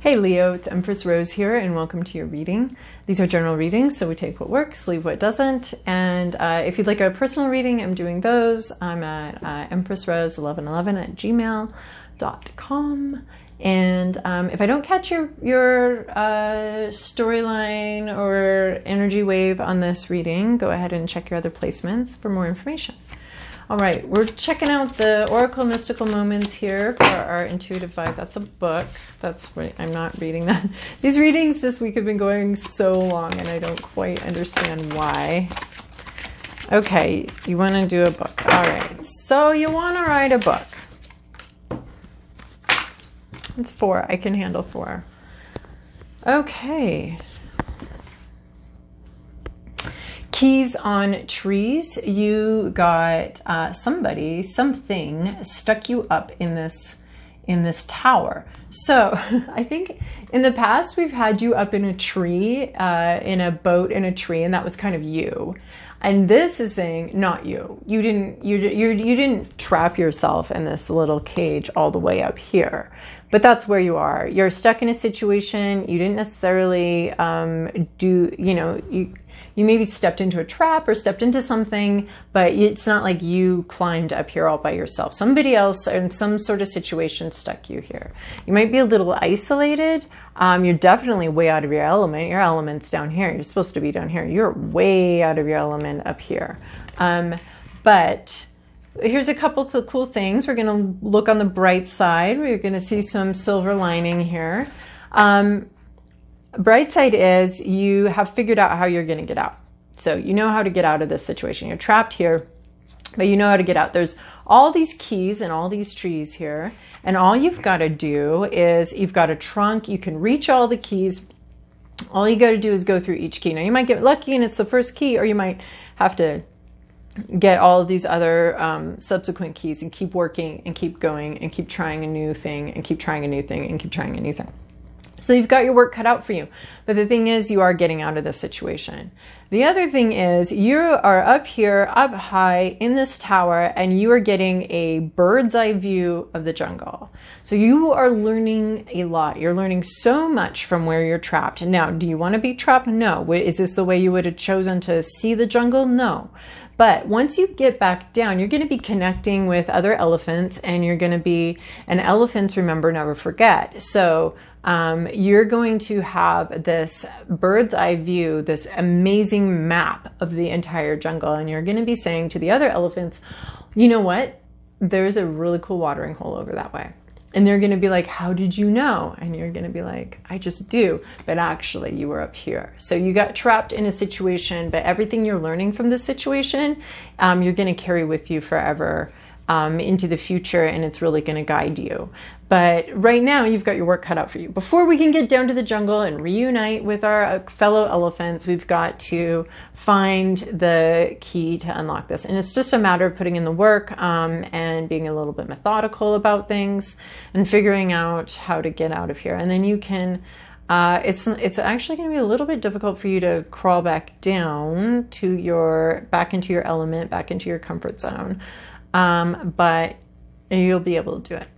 Hey Leo, it's Empress Rose here and welcome to your reading. These are general readings, so we take what works, leave what doesn't. And if you'd like a personal reading, I'm doing those. I'm at empressrose1111@gmail.com. And if I don't catch your storyline or energy wave on this reading, go ahead and check your other placements for more information. All right, we're checking out the Oracle Mystical Moments here for our Intuitive Vibe. That's a book. That's what I'm not reading that. These readings this week have been going so long and I don't quite understand why. Okay, you want to do a book. All right, so you want to write a book. It's 4. I can handle 4. Okay. Keys on trees. You got somebody, something stuck you up in this tower. So I think in the past we've had you up in a tree, in a boat in a tree, and that was kind of you. And this is saying not you. You didn't trap yourself in this little cage all the way up here. But that's where you are. You're stuck in a situation. You didn't necessarily you maybe stepped into a trap or stepped into something, but it's not like you climbed up here all by yourself. Somebody else in some sort of situation stuck you here. You might be a little isolated. You're definitely way out of your element. Your element's down here. You're supposed to be down here. You're way out of your element up here. But here's a couple of cool things. We're going to look on the bright side. We're going to see some silver lining here. Bright side is you have figured out how you're going to get out. So you know how to get out of this situation. You're trapped here, but you know how to get out. There's all these keys and all these trees here. And all you've got to do is you've got a trunk. You can reach all the keys. All you got to do is go through each key. Now you might get lucky and it's the first key, or you might have to get all of these other subsequent keys and keep working and keep going and keep trying a new thing and keep trying a new thing and keep trying a new thing. So you've got your work cut out for you. But the thing is, you are getting out of this situation. The other thing is you are up here, up high in this tower, and you are getting a bird's eye view of the jungle. So you are learning a lot. You're learning so much from where you're trapped. Now, do you want to be trapped? No. Is this the way you would have chosen to see the jungle? No. But once you get back down, you're going to be connecting with other elephants, and you're going to be, and elephants, remember, never forget. So you're going to have this bird's eye view, this amazing map of the entire jungle. And you're going to be saying to the other elephants, you know what? There's a really cool watering hole over that way. And they're going to be like, how did you know? And you're going to be like, I just do. But actually you were up here. So you got trapped in a situation, but everything you're learning from this situation, you're going to carry with you forever into the future, and it's really going to guide you. But right now you've got your work cut out for you. Before we can get down to the jungle and reunite with our fellow elephants, we've got to find the key to unlock this. And it's just a matter of putting in the work and being a little bit methodical about things and figuring out how to get out of here. And then you can, it's actually going to be a little bit difficult for you to crawl back down to back into your element, back into your comfort zone. But you'll be able to do it.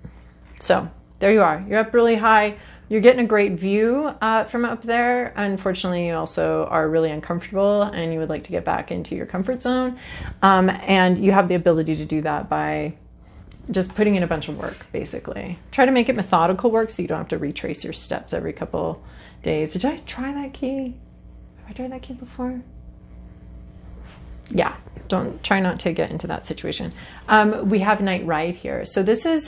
So there you are. You're up really high. You're getting a great view from up there. Unfortunately, you also are really uncomfortable and you would like to get back into your comfort zone. And you have the ability to do that by just putting in a bunch of work, basically. Try to make it methodical work so you don't have to retrace your steps every couple days. Did I try that key? Have I tried that key before? Yeah, try not to get into that situation. We have night ride here. So this is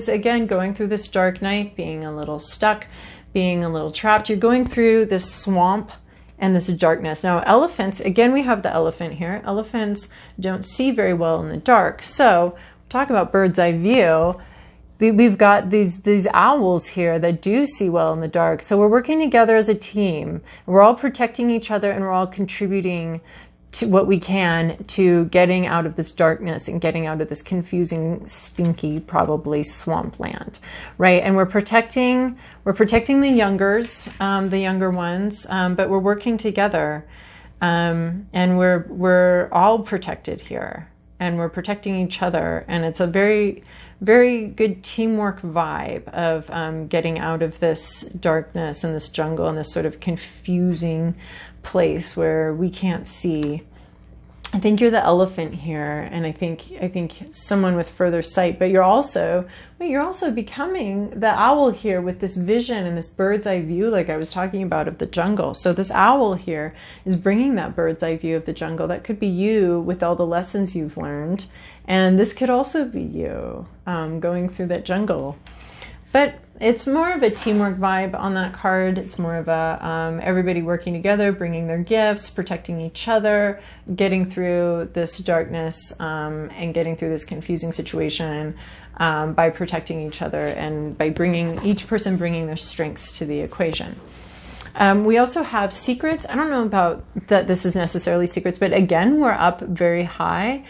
again going through this dark night, being a little stuck, being a little trapped. You're going through this swamp and this darkness. Now elephants, again, we have the elephant here. Elephants don't see very well in the dark. So talk about bird's eye view. We've got these owls here that do see well in the dark. So we're working together as a team. We're all protecting each other and we're all contributing to what we can to getting out of this darkness and getting out of this confusing, stinky, probably swampland, right? And we're protecting the younger ones, but we're working together, and we're all protected here, and we're protecting each other, and it's a very very good teamwork vibe of getting out of this darkness and this jungle and this sort of confusing place where we can't see. I think you're the elephant here, and I think someone with further sight, but you're also becoming the owl here with this vision and this bird's eye view, like I was talking about, of the jungle. So this owl here is bringing that bird's eye view of the jungle. That could be you with all the lessons you've learned, and this could also be you going through that jungle. But it's more of a teamwork vibe on that card. It's more of a everybody working together, bringing their gifts, protecting each other, getting through this darkness and getting through this confusing situation by protecting each other and by each person bringing their strengths to the equation. We also have secrets. I don't know about that this is necessarily secrets, but again, we're up very high.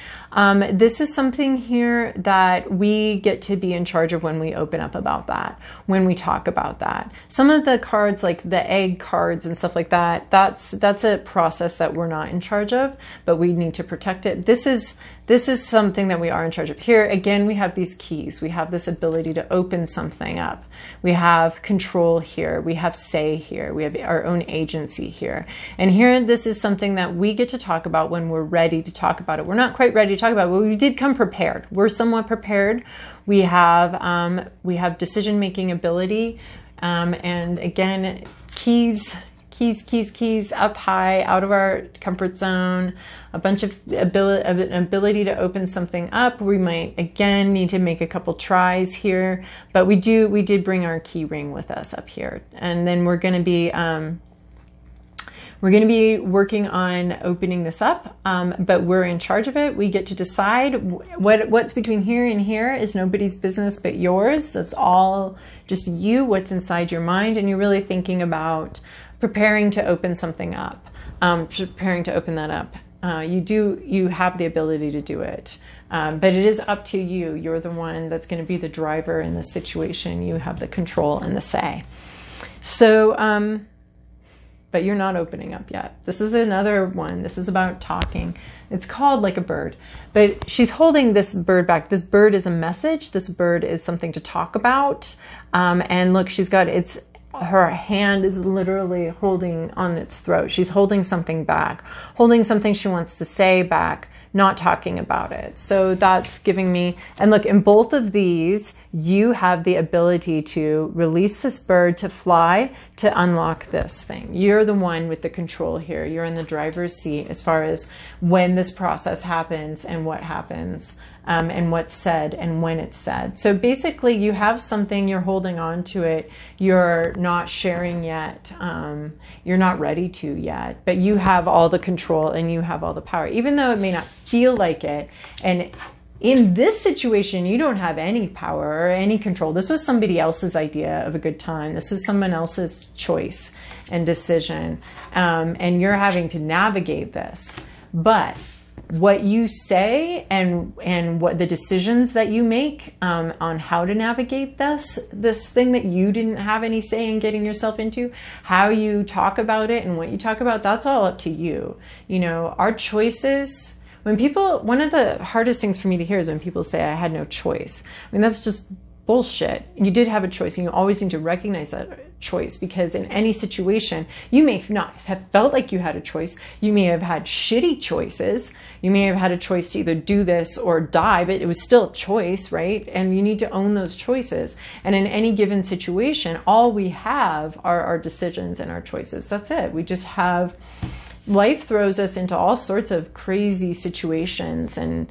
This is something here that we get to be in charge of when we open up about that, when we talk about that. Some of the cards, like the egg cards and stuff like that, that's a process that we're not in charge of, but we need to protect it. This is something that we are in charge of. Here, again, we have these keys. We have this ability to open something up. We have control here. We have say here. We have our own agency here. And here, this is something that we get to talk about when we're ready to talk about it. We're not quite ready to talk about it, but we did come prepared. We're somewhat prepared. We have decision-making ability. And again, keys up high, out of our comfort zone, a bunch of an ability to open something up. We might again need to make a couple tries here, but we did bring our key ring with us up here, and then we're going to be working on opening this up, but we're in charge of it. We get to decide what's between here and here is nobody's business but yours. That's all just you, what's inside your mind, and you're really thinking about preparing to open something up, preparing to open that up. You have the ability to do it, but it is up to you. You're the one that's going to be the driver in this situation. You have the control and the say. So, but you're not opening up yet. This is another one. This is about talking. It's called Like a Bird, but she's holding this bird back. This bird is a message. This bird is something to talk about. And look, her hand is literally holding on its throat. She's holding something back, holding something she wants to say back, not talking about it. So that's giving me, and look, in both of these, you have the ability to release this bird to fly, to unlock this thing. You're the one with the control here. You're in the driver's seat as far as when this process happens and what happens. And what's said and when it's said. So basically you have something, you're holding on to it, you're not sharing yet, you're not ready to yet, but you have all the control and you have all the power, even though it may not feel like it. And in this situation, you don't have any power or any control. This was somebody else's idea of a good time. This is someone else's choice and decision. And you're having to navigate this. But what you say and what the decisions that you make on how to navigate this thing that you didn't have any say in getting yourself into, how you talk about it and what you talk about, that's all up to you. You know, our choices, one of the hardest things for me to hear is when people say I had no choice. I mean, that's just bullshit. You did have a choice, and you always need to recognize that choice, because in any situation, you may not have felt like you had a choice. You may have had shitty choices. You may have had a choice to either do this or die, but it was still a choice, right? And you need to own those choices. And in any given situation, all we have are our decisions and our choices. That's it. We just have, life throws us into all sorts of crazy situations and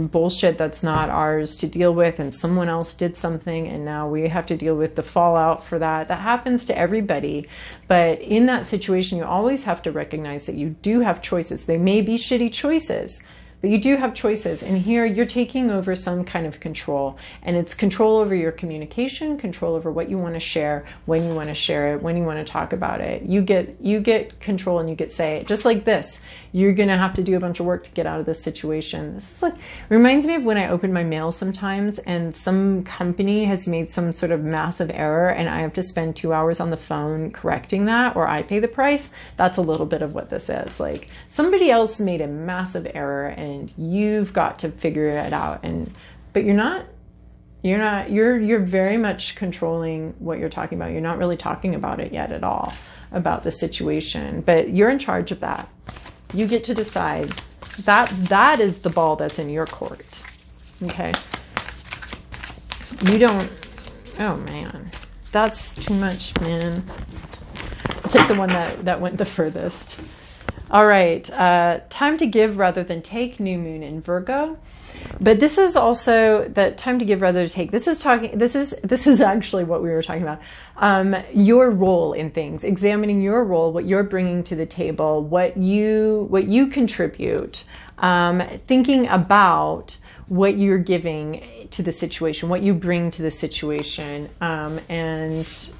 bullshit that's not ours to deal with, and someone else did something and now we have to deal with the fallout for that. That happens to everybody. But in that situation, you always have to recognize that you do have choices. They may be shitty choices, but you do have choices. And here you're taking over some kind of control, and it's control over your communication, control over what you want to share, when you want to share it, when you want to talk about it. You get control and you get say it. Just like this, you're going to have to do a bunch of work to get out of this situation. This is like, reminds me of when I open my mail sometimes and some company has made some sort of massive error and I have to spend 2 hours on the phone correcting that, or I pay the price. That's a little bit of what this is. Like, somebody else made a massive error and you've got to figure it out. But you're not You're very much controlling what you're talking about. You're not really talking about it yet at all, about the situation, but you're in charge of that. You get to decide. That is the ball that's in your court. Okay. You don't, oh man, that's too much, man. I'll take the one that went the furthest. All right. Time to give rather than take, new moon in Virgo. But this is also that time to give rather than take. This is actually what we were talking about. Your role in things, examining your role, what you're bringing to the table, what you contribute, thinking about what you're giving to the situation, what you bring to the situation, and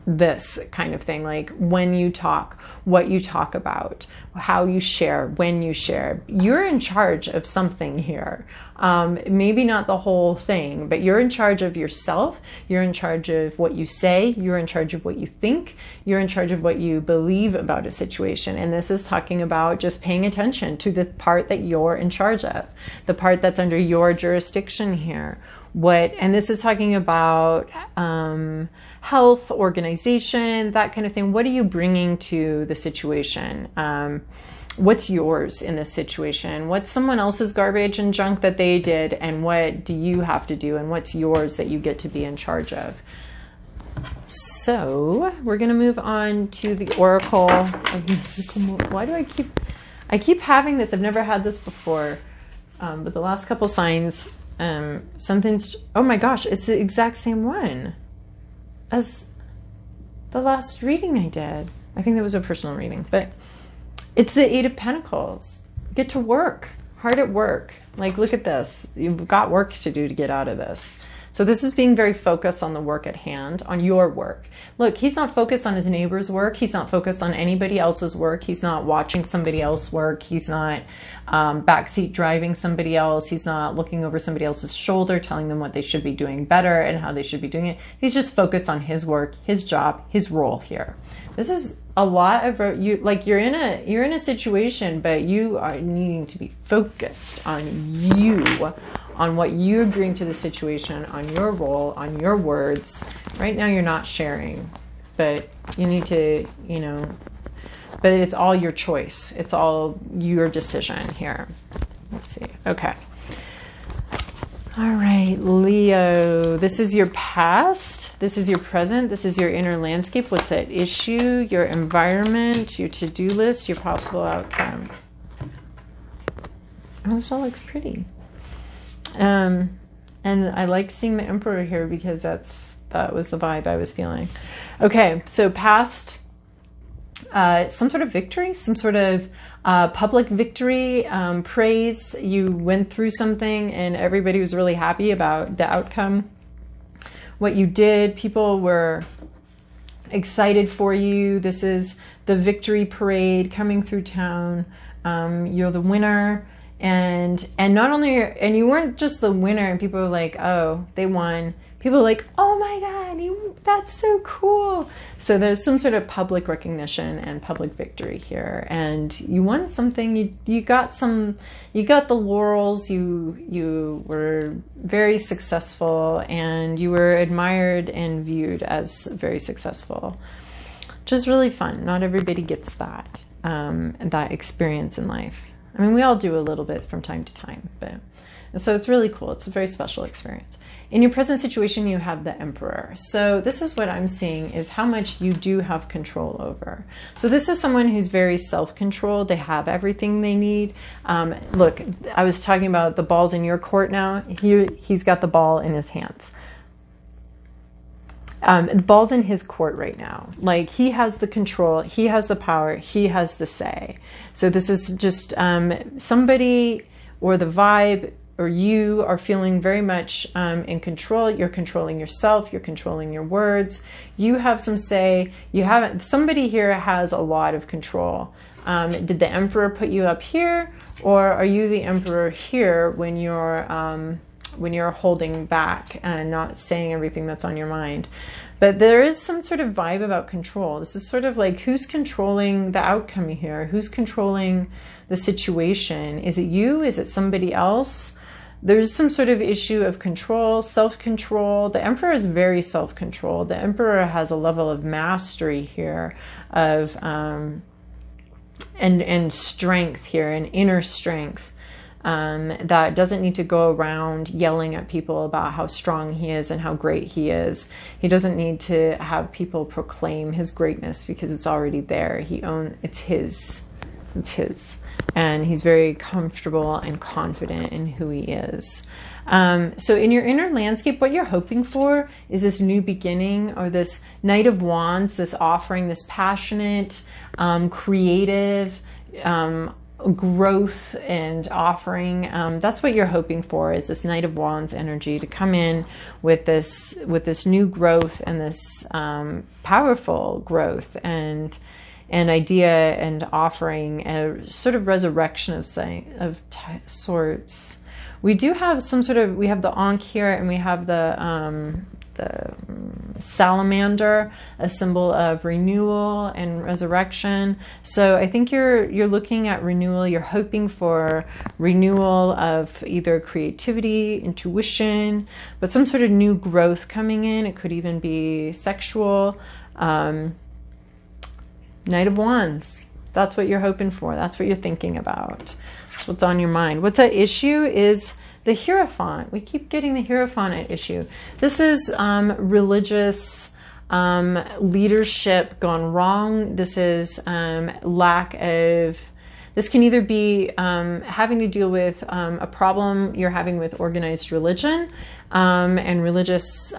this kind of thing, like when you talk, what you talk about, how you share, when you share. You're in charge of something here. Maybe not the whole thing, but you're in charge of yourself. You're in charge of what you say. You're in charge of what you think. You're in charge of what you believe about a situation. And this is talking about just paying attention to the part that you're in charge of, the part that's under your jurisdiction here. And this is talking about health, organization, that kind of thing. What are you bringing to the situation? What's yours in this situation? What's someone else's garbage and junk that they did, and what do you have to do, and what's yours that you get to be in charge of? So we're going to move on to the Oracle of Mystical. Why do I keep having this? I've never had this before, but the last couple signs, something's, oh my gosh, it's the exact same one as the last reading I did. I think that was a personal reading, but it's the Eight of Pentacles. Get to work, hard at work. Like, look at this. You've got work to do to get out of this. So this is being very focused on the work at hand, on your work. Look, he's not focused on his neighbor's work. He's not focused on anybody else's work. He's not watching somebody else work. He's not backseat driving somebody else. He's not looking over somebody else's shoulder, telling them what they should be doing better and how they should be doing it. He's just focused on his work, his job, his role here. This is a lot of you're in a situation, but you are needing to be focused on you, on what you bring to the situation, on your role, on your words. Right now you're not sharing, but you need to, but it's all your choice. It's all your decision here. Let's see. Okay. All right, Leo, this is your past, this is your present, this is your inner landscape. What's at issue? Your environment, your to-do list, your possible outcome. Oh, this all looks pretty. And I like seeing the Emperor here because that was the vibe I was feeling. Okay, so past, some sort of victory, some sort of public victory, praise. You went through something and everybody was really happy about the outcome, what you did. People were excited for you. This is the victory parade coming through town. You're the winner. And not only, and you weren't just the winner and people were like, oh, they won. People are like, oh my God, that's so cool. So there's some sort of public recognition and public victory here. And you won something, you got the laurels, you were very successful and you were admired and viewed as very successful, which is really fun. Not everybody gets that, that experience in life. I mean, we all do a little bit from time to time, but so it's really cool. It's a very special experience. In your present situation, you have the Emperor. So this is what I'm seeing is how much you do have control over. So this is someone who's very self-controlled. They have everything they need. Look, I was talking about the balls in your court now. He's got the ball in his hands. The ball's in his court right now. Like, he has the control, he has the power, he has the say. So this is just somebody, or the vibe, or you are feeling very much in control. You're controlling yourself, you're controlling your words. You have some say. Somebody here has a lot of control. Did the Emperor put you up here, or are you the Emperor here when you're holding back and not saying everything that's on your mind? But there is some sort of vibe about control. This is sort of like, who's controlling the outcome here? Who's controlling the situation? Is it you? Is it somebody else? there's some sort of issue of control, self-control. The Emperor is very self-controlled. The Emperor has a level of mastery here of and strength here, and inner strength. That doesn't need to go around yelling at people about how strong he is and how great he is. He doesn't need to have people proclaim his greatness because it's already there. It's his. And he's very comfortable and confident in who he is. So in your inner landscape, what you're hoping for is this new beginning, or this Knight of Wands, this offering, this passionate, creative, growth and offering. That's what you're hoping for, is this Knight of Wands energy to come in with this new growth and this powerful growth and idea, and offering a sort of resurrection of sorts. We do have we have the Ankh here, and we have the salamander, a symbol of renewal and resurrection. So I think you're looking at renewal. You're hoping for renewal of either creativity, intuition, but some sort of new growth coming in. It could even be sexual. Knight of Wands. That's what you're hoping for. That's what you're thinking about. That's what's on your mind. What's at issue is the Hierophant. We keep getting the Hierophant at issue. This is religious leadership gone wrong. This is lack of... This can either be having to deal with a problem you're having with organized religion and religious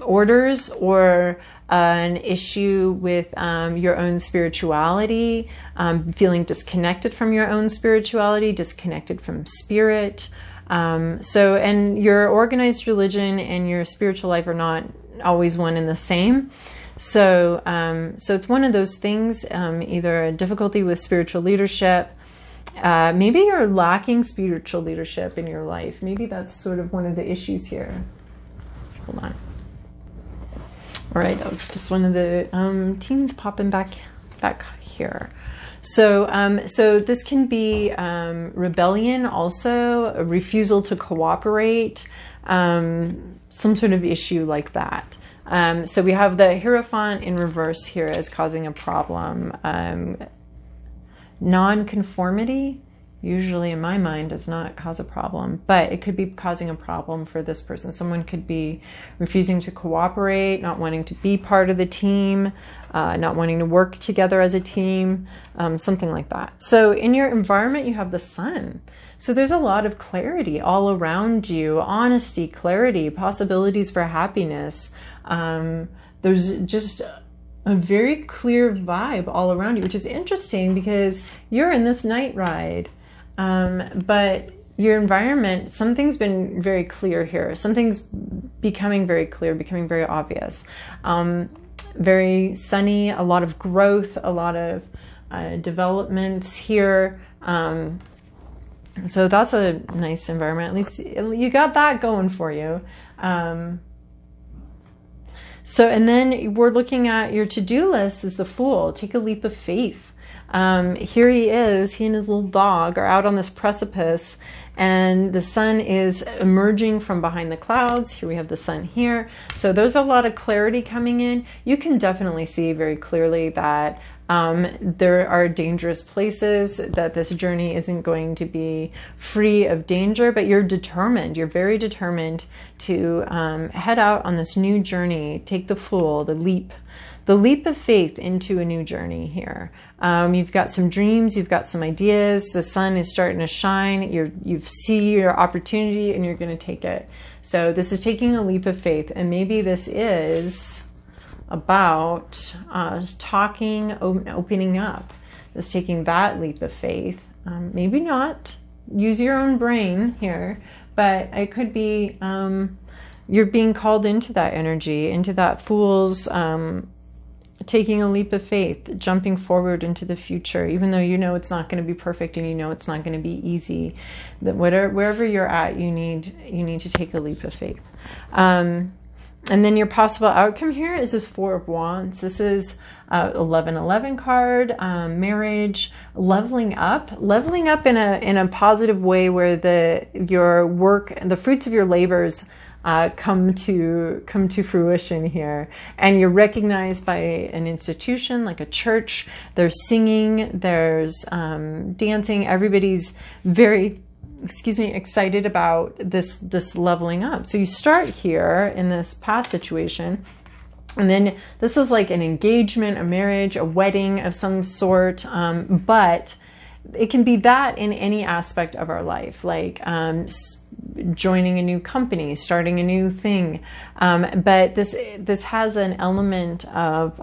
orders, or an issue with your own spirituality, feeling disconnected from your own spirituality, disconnected from spirit. And your organized religion and your spiritual life are not always one and the same. So it's one of those things, either a difficulty with spiritual leadership. Maybe you're lacking spiritual leadership in your life. Maybe that's sort of one of the issues here. Hold on. All right, that was just one of the teens popping back here. So this can be rebellion, also a refusal to cooperate, some sort of issue like that. So we have the Hierophant in reverse here as causing a problem. Non-conformity, usually in my mind, does not cause a problem, but it could be causing a problem for this person. Someone could be refusing to cooperate, not wanting to be part of the team, not wanting to work together as a team, something like that. So in your environment, you have the Sun. So there's a lot of clarity all around you, honesty, clarity, possibilities for happiness. There's just a very clear vibe all around you, which is interesting because you're in this night ride. But your environment, something's been very clear here. Something's becoming very clear, becoming very obvious. Very sunny, a lot of growth, a lot of developments here. So that's a nice environment. At least you got that going for you. So, and then we're looking at your to-do list is the Fool. Take a leap of faith. Here he is, he and his little dog are out on this precipice, and the sun is emerging from behind the clouds. Here we have the sun here. So there's a lot of clarity coming in. You can definitely see very clearly that there are dangerous places, that this journey isn't going to be free of danger, but you're determined. You're very determined to head out on this new journey, take the Fool, the leap of faith into a new journey here. You've got some dreams, you've got some ideas, the sun is starting to shine, you see your opportunity and you're going to take it. So this is taking a leap of faith, and maybe this is about talking, opening up. This taking that leap of faith. Maybe not. Use your own brain here, but it could be you're being called into that energy, into that Fool's taking a leap of faith, jumping forward into the future, even though you know it's not going to be perfect and you know it's not going to be easy. That wherever you're at, you need to take a leap of faith. And then your possible outcome here is this Four of Wands. This is 1111 card, marriage, leveling up in a positive way where your work, the fruits of your labors come to fruition here, and you're recognized by an institution like a church. There's singing, there's dancing. Everybody's very excited about this leveling up. So you start here in this past situation, and then this is like an engagement, a marriage, a wedding of some sort, but it can be that in any aspect of our life, like joining a new company, starting a new thing, but this has an element of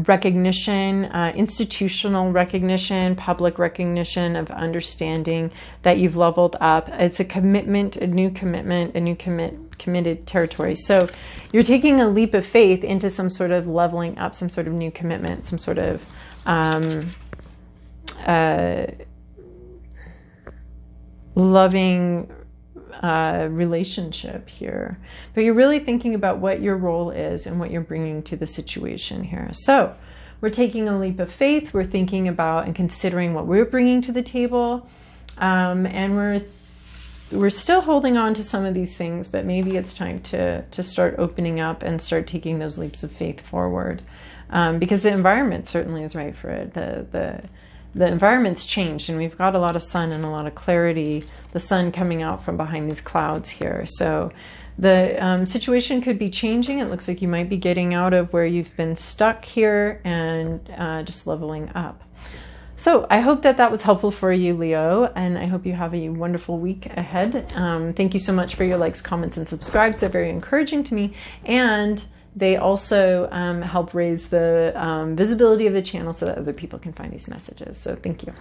recognition, institutional recognition, public recognition of understanding that you've leveled up. It's a commitment, a new committed territory. So you're taking a leap of faith into some sort of leveling up, some sort of new commitment, some sort of loving relationship here, but you're really thinking about what your role is and what you're bringing to the situation here. So we're taking a leap of faith. We're thinking about and considering what we're bringing to the table, and we're still holding on to some of these things, but maybe it's time to start opening up and start taking those leaps of faith forward, because the environment certainly is right for it. The environment's changed, and we've got a lot of sun and a lot of clarity, the sun coming out from behind these clouds here. So the situation could be changing. It looks like you might be getting out of where you've been stuck here and just leveling up. So I hope that was helpful for you, Leo, and I hope you have a wonderful week ahead. Thank you so much for your likes, comments, and subscribes. They're very encouraging to me, and they also help raise the visibility of the channel so that other people can find these messages. So thank you.